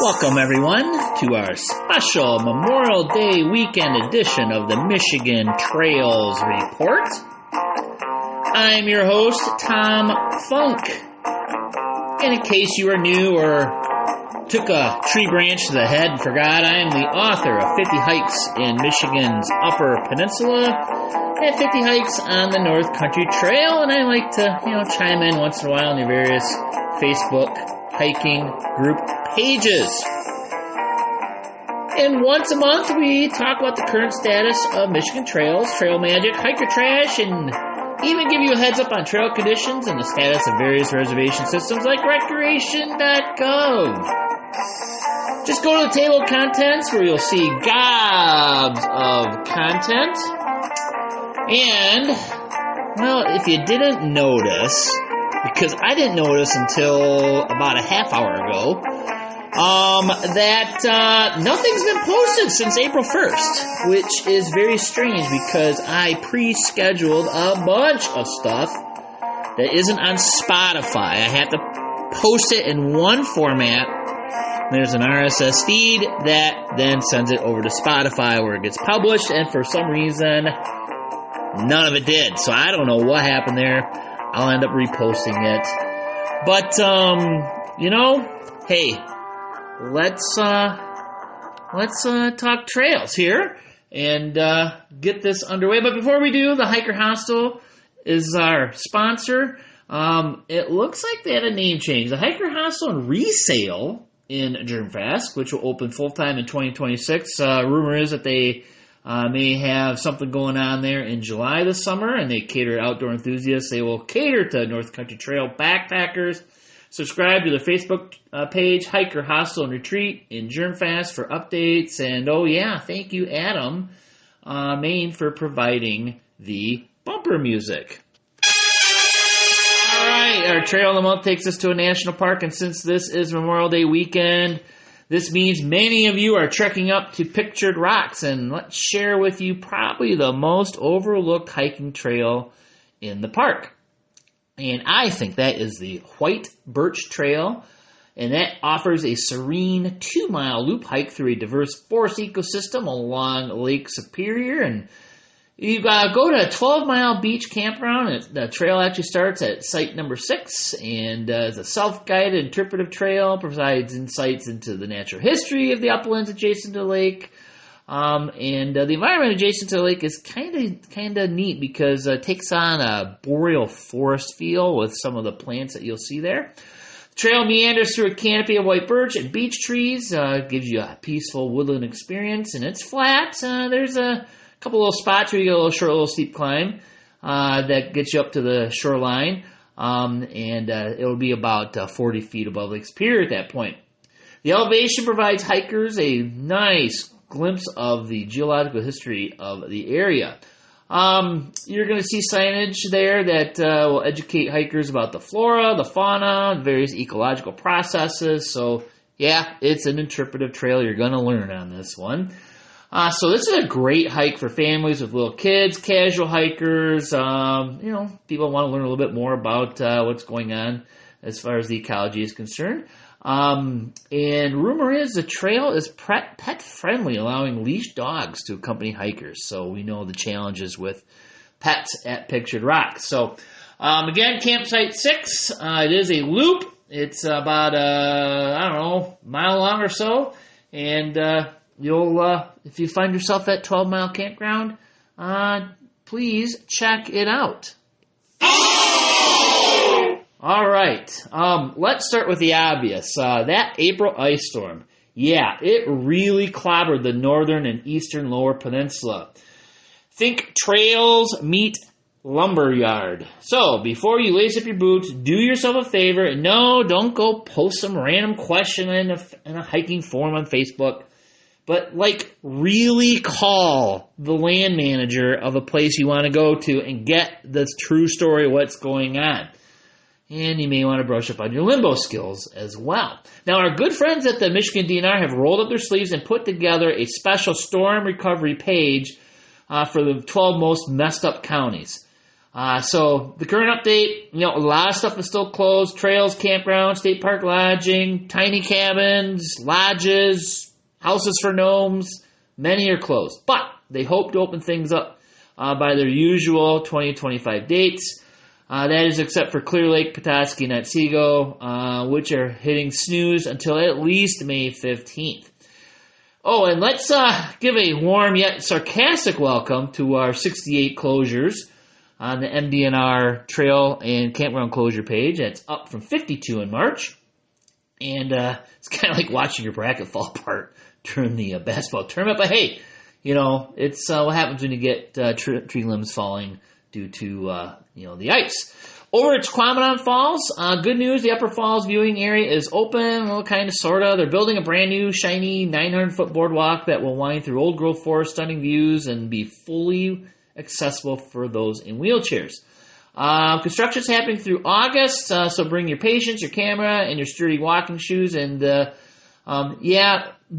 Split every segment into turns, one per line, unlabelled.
Welcome, everyone, to our special Memorial Day weekend edition of the Michigan Trails Report. I'm your host, Tom Funk. And in case you are new or took a tree branch to the head and forgot, I am the author of 50 Hikes in Michigan's Upper Peninsula and 50 Hikes on the North Country Trail, and I like to, chime in once in a while on the various Facebook hiking group pages. And once a month, we talk about the current status of Michigan trails, trail magic, hiker trash, and even give you a heads up on trail conditions and the status of various reservation systems like recreation.gov. Just go to the table of contents where you'll see gobs of content. And, well, if you didn't notice, because I didn't notice until about a half hour ago, that nothing's been posted since April 1st, which is very strange because I pre-scheduled a bunch of stuff that isn't on Spotify. I have to post it in one format. There's an RSS feed that then sends it over to Spotify where it gets published, and for some reason, none of it did. So I don't know what happened there. I'll end up reposting it. But, hey, let's talk trails here and get this underway. But before we do, the Hiker Hostel is our sponsor. It looks like they had a name change. The Hiker Hostel and Resale in Germfast, which will open full-time in 2026. Rumor is that they may have something going on there in July this summer, and they cater to outdoor enthusiasts. They will cater to North Country Trail backpackers. Subscribe to their Facebook page, Hiker Hostel and Retreat in Germfast for updates. And, thank you, Adam Main, for providing the bumper music. All right, our Trail of the Month takes us to a national park, and since this is Memorial Day weekend, this means many of you are trekking up to Pictured Rocks, and let's share with you probably the most overlooked hiking trail in the park. And I think that is the White Birch Trail, and that offers a serene 2-mile loop hike through a diverse forest ecosystem along Lake Superior. And you go to a 12-mile beach campground, and the trail actually starts at site number 6, and is a self-guided interpretive trail, provides insights into the natural history of the uplands adjacent to the lake. And the environment adjacent to the lake is kind of neat because it takes on a boreal forest feel with some of the plants that you'll see there. The trail meanders through a canopy of white birch and beech trees, gives you a peaceful woodland experience, and it's flat. There's a couple little spots where you get a little short, little steep climb that gets you up to the shoreline, and it'll be about 40 feet above Lake Superior at that point. The elevation provides hikers a nice glimpse of the geological history of the area. You're going to see signage there that will educate hikers about the flora, the fauna, various ecological processes. So, it's an interpretive trail. You're going to learn on this one. So this is a great hike for families with little kids, casual hikers. People want to learn a little bit more about what's going on as far as the ecology is concerned. And rumor is the trail is pet friendly, allowing leashed dogs to accompany hikers. So we know the challenges with pets at Pictured Rocks. So again, campsite 6. It is a loop. It's about mile long or so, and you'll if you find yourself at 12-mile campground, please check it out. All right, let's start with the obvious. That April ice storm, it really clobbered the northern and eastern lower peninsula. Think trails meet lumberyard. So, before you lace up your boots, do yourself a favor, and no, don't go post some random question in a hiking forum on Facebook, but, really call the land manager of a place you want to go to and get the true story of what's going on. And you may want to brush up on your limbo skills as well. Now, our good friends at the Michigan DNR have rolled up their sleeves and put together a special storm recovery page for the 12 most messed up counties. So the current update, a lot of stuff is still closed. Trails, campgrounds, state park lodging, tiny cabins, lodges, houses for gnomes, many are closed. But they hope to open things up by their usual 2025 dates. That is except for Clear Lake, Petoskey, and Otsego, which are hitting snooze until at least May 15th. Oh, and let's give a warm yet sarcastic welcome to our 68 closures on the MDNR Trail and Campground Closure page. That's up from 52 in March. And it's kind of like watching your bracket fall apart during the basketball tournament. But hey, it's what happens when you get tree limbs falling due to, the ice. Over at Tequamanon Falls, good news, the Upper Falls viewing area is open, well, kind of, sort of. They're building a brand new, shiny 900-foot boardwalk that will wind through old growth forest, stunning views, and be fully accessible for those in wheelchairs. Construction's happening through August, so bring your patience, your camera, and your sturdy walking shoes. And, the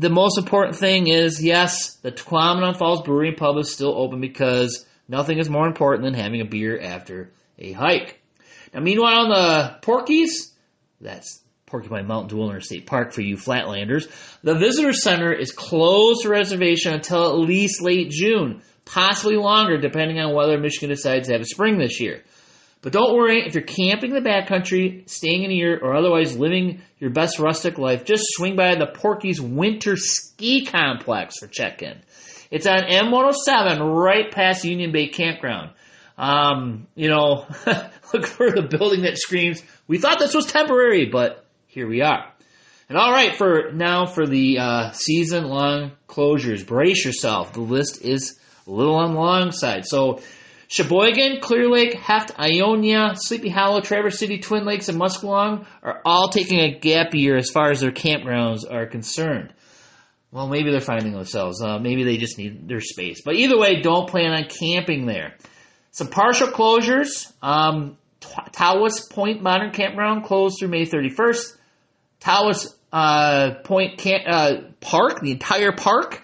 most important thing is, yes, the Tequamanon Falls Brewery and Pub is still open because nothing is more important than having a beer after a hike. Now, meanwhile, on the Porkies, that's Porcupine Mountain to Wilderness State Park for you Flatlanders, the Visitor Center is closed for reservation until at least late June, possibly longer, depending on whether Michigan decides to have a spring this year. But don't worry, if you're camping in the backcountry, staying in a yurt, or otherwise living your best rustic life, just swing by the Porkies Winter Ski Complex for check-in. It's on M107, right past Union Bay Campground. Look for the building that screams, "We thought this was temporary, but here we are." And all right, for the season-long closures, brace yourself. The list is a little on the long side. So, Sheboygan, Clear Lake, Heft, Ionia, Sleepy Hollow, Traverse City, Twin Lakes, and Muskellong are all taking a gap year as far as their campgrounds are concerned. Well, maybe they're finding themselves. Maybe they just need their space. But either way, don't plan on camping there. Some partial closures. Tawas Point Modern Campground closed through May 31st. Tawas Point Park, the entire park,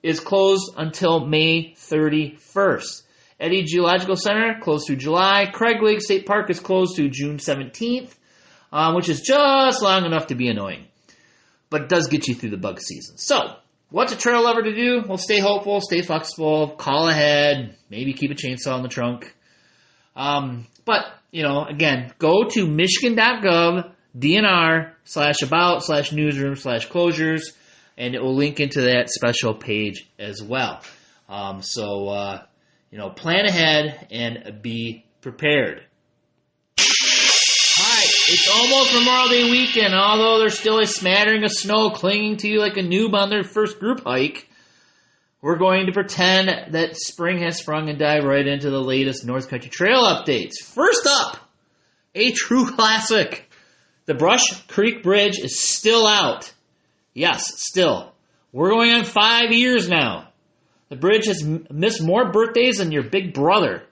is closed until May 31st. Eddy Geological Center closed through July. Craig Lake State Park is closed through June 17th, which is just long enough to be annoying. But it does get you through the bug season. So, what's a trail lover to do? Well, stay hopeful, stay flexible, call ahead, maybe keep a chainsaw in the trunk. But, again, go to michigan.gov, DNR/about/newsroom/closures, and it will link into that special page as well. Plan ahead and be prepared. It's almost Memorial Day weekend, although there's still a smattering of snow clinging to you like a noob on their first group hike. We're going to pretend that spring has sprung and dive right into the latest North Country Trail updates. First up, a true classic. The Brush Creek Bridge is still out. Yes, still. We're going on 5 years now. The bridge has missed more birthdays than your big brother.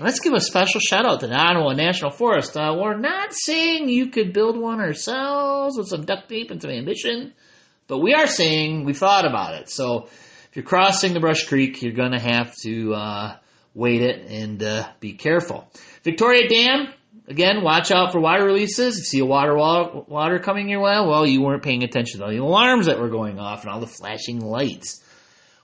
Let's give a special shout out to the Ottawa National Forest. We're not saying you could build one ourselves with some duct tape and some ambition, but we are saying we thought about it. So if you're crossing the Brush Creek, you're going to have to wait it and be careful. Victoria Dam, again, watch out for water releases. If you see a water coming your way, well, you weren't paying attention to all the alarms that were going off and all the flashing lights.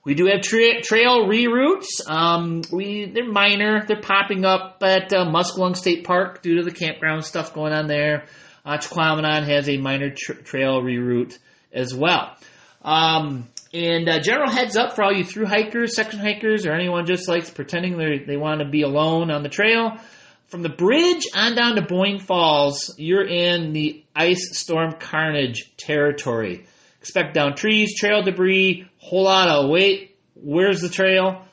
We do have trail reroutes. They're minor. They're popping up at Muskellong State Park due to the campground stuff going on there. Tequamanon has a minor trail reroute as well. General heads up for all you through hikers, section hikers, or anyone just likes pretending they want to be alone on the trail. From the bridge on down to Boyne Falls, you're in the ice storm carnage territory. Expect down trees, trail debris, whole lot of wait, where's the trail?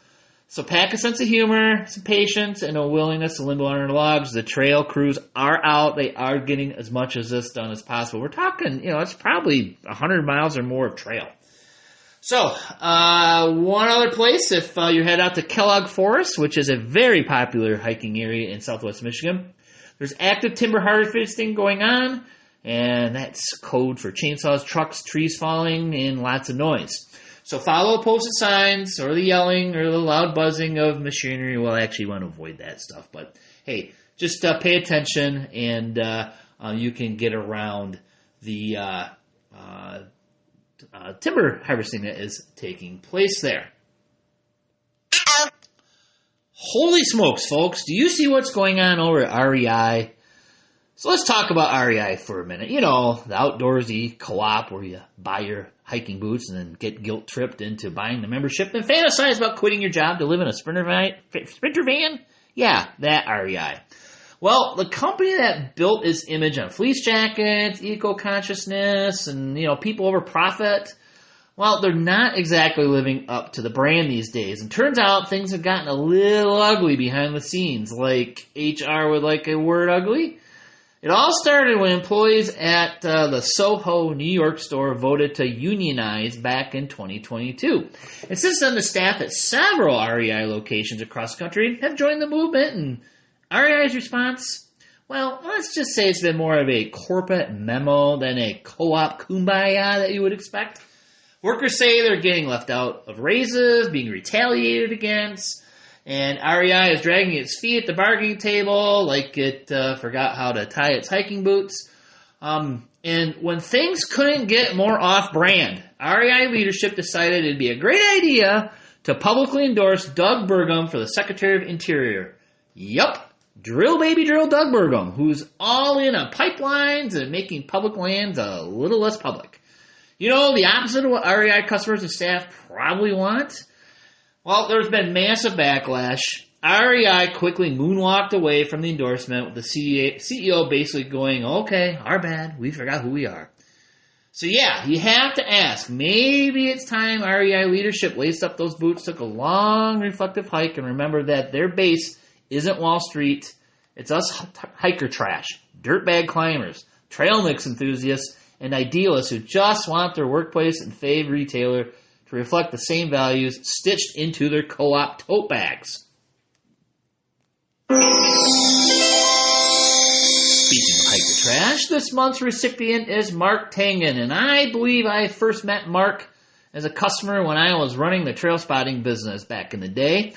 So pack a sense of humor, some patience, and a willingness to limbo under logs. The trail crews are out. They are getting as much of this done as possible. We're talking, it's probably 100 miles or more of trail. So, one other place, if you head out to Kellogg Forest, which is a very popular hiking area in southwest Michigan, there's active timber harvesting going on. And that's code for chainsaws, trucks, trees falling, and lots of noise. So follow posted signs, or the yelling, or the loud buzzing of machinery. Well, actually, you want to avoid that stuff. But hey, just pay attention, and you can get around the timber harvesting that is taking place there. Holy smokes, folks. Do you see what's going on over at REI? So let's talk about REI for a minute. You know, the outdoorsy co-op where you buy your hiking boots and then get guilt-tripped into buying the membership and fantasize about quitting your job to live in a Sprinter van? Yeah, that REI. Well, the company that built its image on fleece jackets, eco-consciousness, and, people over profit, well, they're not exactly living up to the brand these days. And turns out things have gotten a little ugly behind the scenes, like HR would like a word ugly. It all started when employees at the Soho, New York store voted to unionize back in 2022. And since then, the staff at several REI locations across the country have joined the movement. And REI's response? Well, let's just say it's been more of a corporate memo than a co-op kumbaya that you would expect. Workers say they're getting left out of raises, being retaliated against, and REI is dragging its feet at the bargaining table like it forgot how to tie its hiking boots. And when things couldn't get more off-brand, REI leadership decided it'd be a great idea to publicly endorse Doug Burgum for the Secretary of Interior. Yup, drill baby drill Doug Burgum, who's all in on pipelines and making public lands a little less public. The opposite of what REI customers and staff probably want? Well, there's been massive backlash. REI quickly moonwalked away from the endorsement with the CEO basically going, okay, our bad, we forgot who we are. So yeah, you have to ask, maybe it's time REI leadership laced up those boots, took a long reflective hike, and remember that their base isn't Wall Street, it's us hiker trash, dirtbag climbers, trail mix enthusiasts, and idealists who just want their workplace and fave retailer to reflect the same values stitched into their co-op tote bags. Speaking of hiker trash, this month's recipient is Mark Tangen, and I believe I first met Mark as a customer when I was running the trail spotting business back in the day.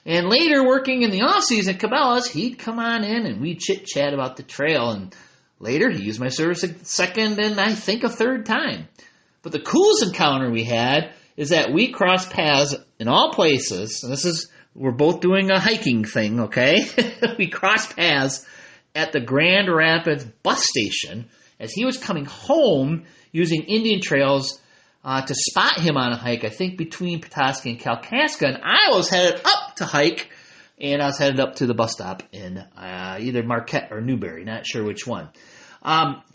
And later, working in the off-season at Cabela's, he'd come on in and we'd chit-chat about the trail, and later he used my service a second and I think a third time. But the coolest encounter we had is that we crossed paths in all places, and we're both doing a hiking thing, okay? We crossed paths at the Grand Rapids bus station as he was coming home using Indian trails to spot him on a hike, I think between Petoskey and Kalkaska, and I was headed up to hike, and I was headed up to the bus stop in either Marquette or Newberry, not sure which one.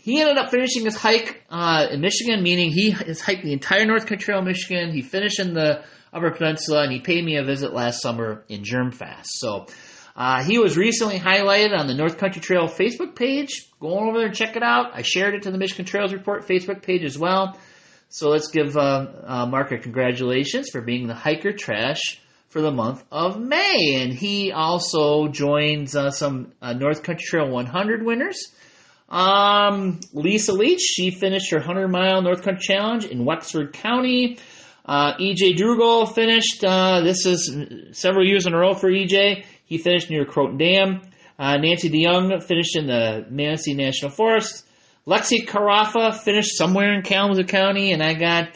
He ended up finishing his hike in Michigan, meaning he has hiked the entire North Country Trail of Michigan. He finished in the Upper Peninsula, and he paid me a visit last summer in Germfast. So he was recently highlighted on the North Country Trail Facebook page. Go over there and check it out. I shared it to the Michigan Trails Report Facebook page as well. So let's give Mark a congratulations for being the hiker trash for the month of May. And he also joins some North Country Trail 100 winners. Lisa Leach, she finished her 100-mile North Country Challenge in Wexford County. EJ Drugal finished, this is several years in a row for EJ. He finished near Croton Dam. Nancy DeYoung finished in the Manistee National Forest. Lexi Carafa finished somewhere in Kalamazoo County, and I got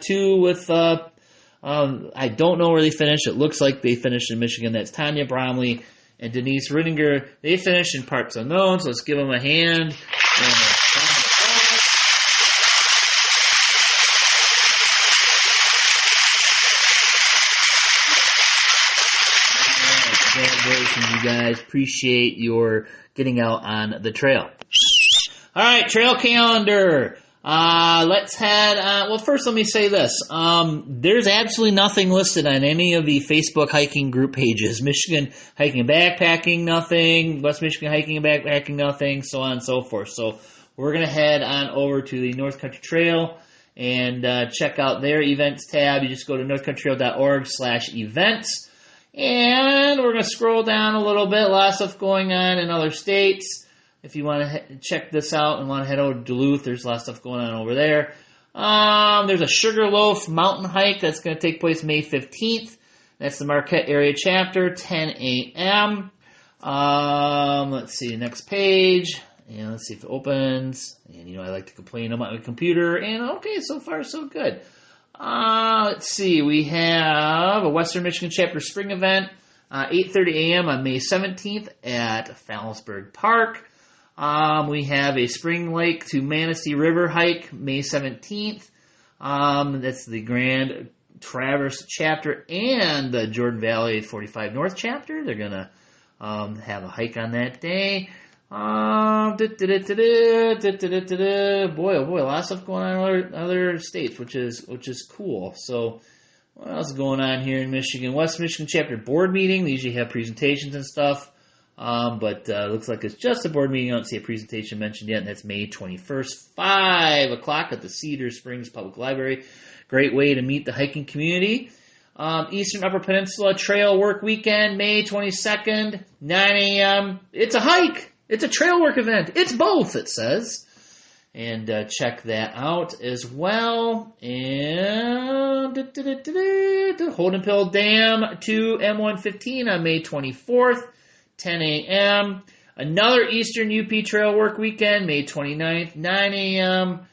two with, I don't know where they finished. It looks like they finished in Michigan. That's Tanya Bromley and Denise Rittinger. They finished in parts unknown, so let's give them a hand. Congratulations, you guys. Appreciate your getting out on the trail. All right, trail calendar. Let's head, well, first let me say this. There's absolutely nothing listed on any of the Facebook hiking group pages. Michigan Hiking and Backpacking, nothing. West Michigan Hiking and Backpacking, nothing, so on and so forth. So we're going to head on over to the North Country Trail and check out their events tab. You just go to northcountrytrail.org/events. And we're going to scroll down a little bit. A lot of stuff going on in other states. If you want to check this out and want to head over to Duluth, there's a lot of stuff going on over there. There's a Sugarloaf mountain hike that's going to take place May 15th. That's the Marquette area chapter, 10 a.m. Let's see, next page. And let's see if it opens. And, I like to complain about my computer. And, okay, so far so good. Let's see, we have a Western Michigan Chapter Spring event, 8:30 a.m. on May 17th at Fallsburg Park. We have a Spring Lake to Manistee River hike, May 17th. That's the Grand Traverse chapter and the Jordan Valley 45 North chapter. They're going to have a hike on that day. Boy, oh boy, a lot of stuff going on in other states, which is cool. So, what else is going on here in Michigan? West Michigan chapter board meeting. They usually have presentations and stuff, but looks like it's just a board meeting. I don't see a presentation mentioned yet, and that's May 21st, 5 o'clock at the Cedar Springs Public Library. Great way to meet the hiking community. Eastern Upper Peninsula Trail Work Weekend, May 22nd, 9 a.m. It's a hike. It's a trail work event. It's both, it says. And check that out as well. And Holden Pill Dam to M115 on May 24th, 10 a.m. Another Eastern UP Trail Work Weekend, May 29th, 9 a.m.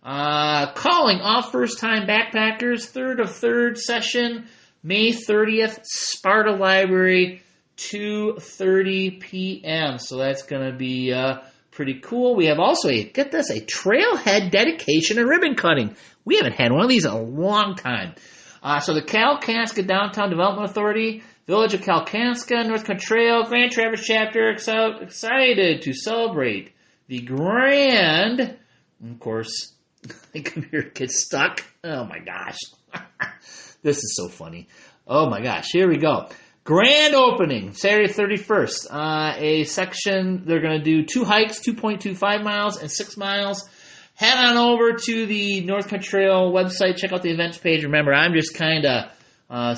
Calling all first-time backpackers, third session, May 30th, Sparta Library, 2:30 p.m. So that's going to be pretty cool. We have also a trailhead dedication and ribbon cutting. We haven't had one of these in a long time. So the Kalkaska Downtown Development Authority, Village of Kalkaska, North Country Trail, Grand Traverse Chapter, excited to celebrate the grand, of course, the computer gets stuck. Oh my gosh. This is so funny. Oh my gosh. Here we go. Grand opening, Saturday 31st. A section, they're going to do 2 hikes, 2.25 miles and 6 miles. Head on over to the North Country Trail website. Check out the events page. Remember, I'm just kind of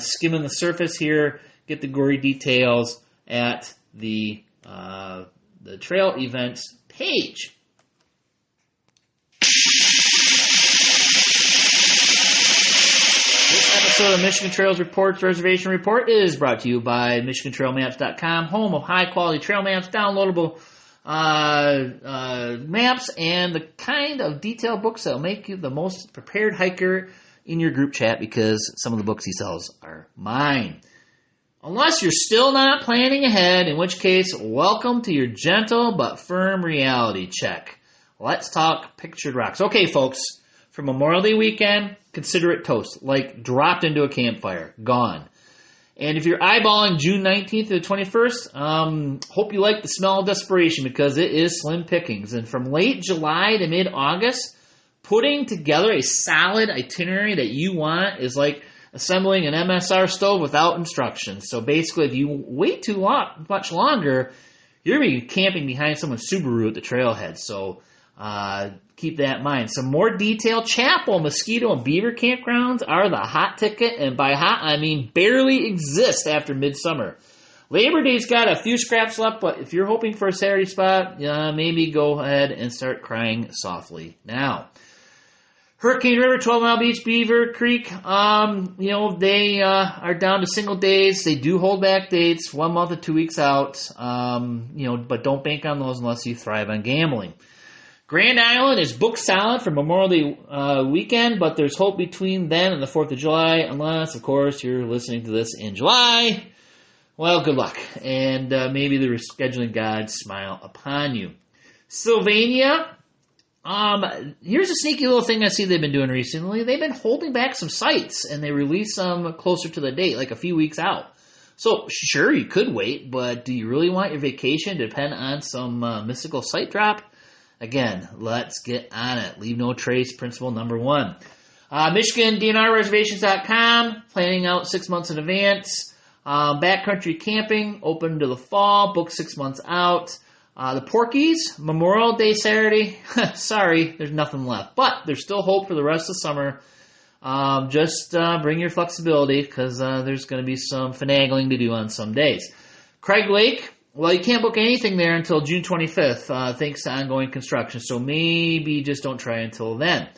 skimming the surface here. Get the gory details at the trail events page. So the Michigan Trails Reports Reservation Report is brought to you by MichiganTrailMaps.com, home of high-quality trail maps, downloadable maps, and the kind of detailed books that will make you the most prepared hiker in your group chat, because some of the books he sells are mine. Unless you're still not planning ahead, in which case, welcome to your gentle but firm reality check. Let's talk pictured rocks. Okay, folks. For Memorial Day weekend, consider it toast, like dropped into a campfire, gone. And if you're eyeballing June 19th to the 21st, hope you like the smell of desperation, because it is slim pickings. And from late July to mid-August, putting together a solid itinerary that you want is like assembling an MSR stove without instructions. So basically, if you wait much longer, you're going to be camping behind someone's Subaru at the trailhead. So keep that in mind. Some more detailed Chapel, Mosquito, and Beaver campgrounds are the hot ticket, and by hot, I mean barely exist after midsummer. Labor Day's got a few scraps left, but if you're hoping for a Saturday spot, maybe go ahead and start crying softly now. Hurricane River, 12 Mile Beach, Beaver Creek, they are down to single days. They do hold back dates, 1 month or 2 weeks out, but don't bank on those unless you thrive on gambling. Grand Island is booked solid for Memorial Day weekend, but there's hope between then and the 4th of July, unless, of course, you're listening to this in July. Well, good luck, and maybe the rescheduling gods smile upon you. Sylvania, here's a sneaky little thing I see they've been doing recently. They've been holding back some sites, and they release them closer to the date, like a few weeks out. So, sure, you could wait, but do you really want your vacation to depend on some mystical site drop? Again, let's get on it. Leave no trace, principle number 1. MichiganDNRReservations.com, planning out 6 months in advance. Backcountry camping, open to the fall, book 6 months out. The Porkies, Memorial Day Saturday. Sorry, there's nothing left. But there's still hope for the rest of the summer. Just bring your flexibility, because there's going to be some finagling to do on some days. Craig Lake. Well, you can't book anything there until June 25th, thanks to ongoing construction. So maybe just don't try until then.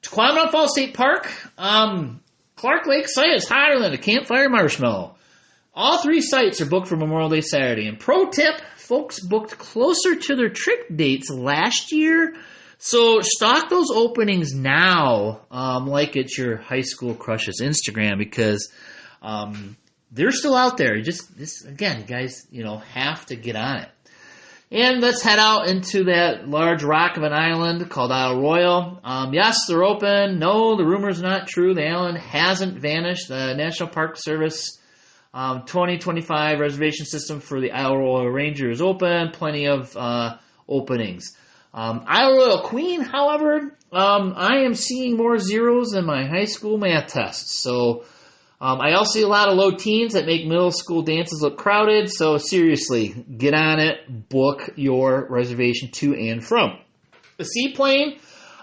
Tequamanon Falls State Park. Clark Lake site is hotter than a campfire marshmallow. All 3 sites are booked for Memorial Day Saturday. And pro tip, folks booked closer to their trip dates last year. So stock those openings now, like it's your high school crush's Instagram, because they're still out there. Again, guys, have to get on it. And let's head out into that large rock of an island called Isle Royal. Yes, they're open. No, the rumor's not true. The island hasn't vanished. The National Park Service 2025 reservation system for the Isle Royal Ranger is open. Plenty of openings. Isle Royal Queen, however, I am seeing more zeros than my high school math tests. So I also see a lot of low teens that make middle school dances look crowded. So seriously, get on it. Book your reservation to and from. The seaplane,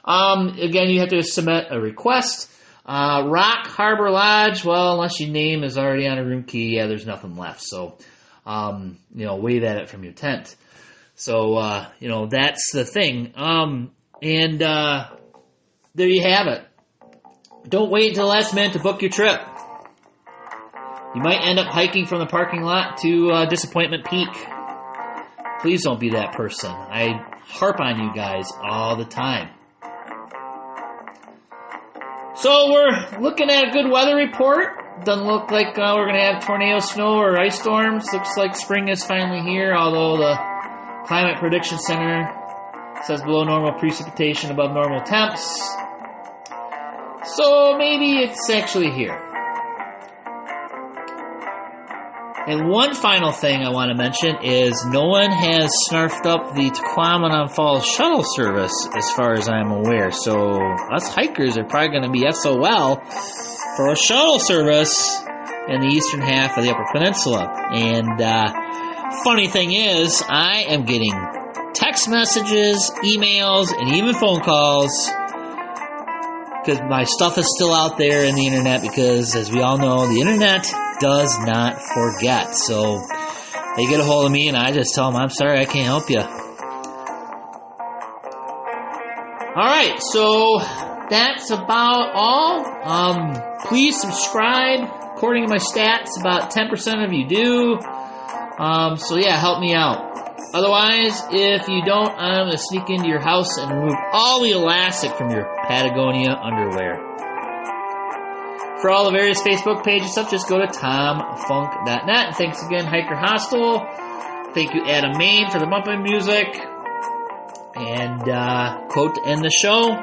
again, you have to submit a request. Rock Harbor Lodge, well, unless your name is already on a room key, there's nothing left. So, wave at it from your tent. So, that's the thing. And there you have it. Don't wait until the last minute to book your trip. You might end up hiking from the parking lot to Disappointment Peak. Please don't be that person. I harp on you guys all the time. So we're looking at a good weather report. Doesn't look like we're going to have tornado, snow, or ice storms. Looks like spring is finally here, although the Climate Prediction Center says below normal precipitation, above normal temps. So maybe it's actually here. And one final thing I want to mention is no one has snarfed up the Tahquamenon Falls shuttle service as far as I'm aware. So us hikers are probably going to be SOL for a shuttle service in the eastern half of the Upper Peninsula. And funny thing is, I am getting text messages, emails, and even phone calls because my stuff is still out there in the internet because, as we all know, the internet does not forget. So they get a hold of me and I just tell them, I'm sorry, I can't help you. Alright, so that's about all. Please subscribe. According to my stats, about 10% of you do. So yeah, help me out. Otherwise, if you don't, I'm going to sneak into your house and remove all the elastic from your Patagonia underwear. For all the various Facebook pages stuff, just go to tomfunk.net. And thanks again, Hiker Hostel. Thank you, Adam Main, for the bumping music. And quote to end the show.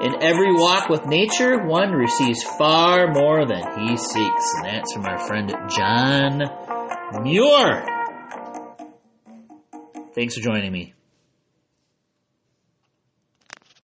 In every walk with nature, one receives far more than he seeks. And that's from our friend John Muir. Thanks for joining me.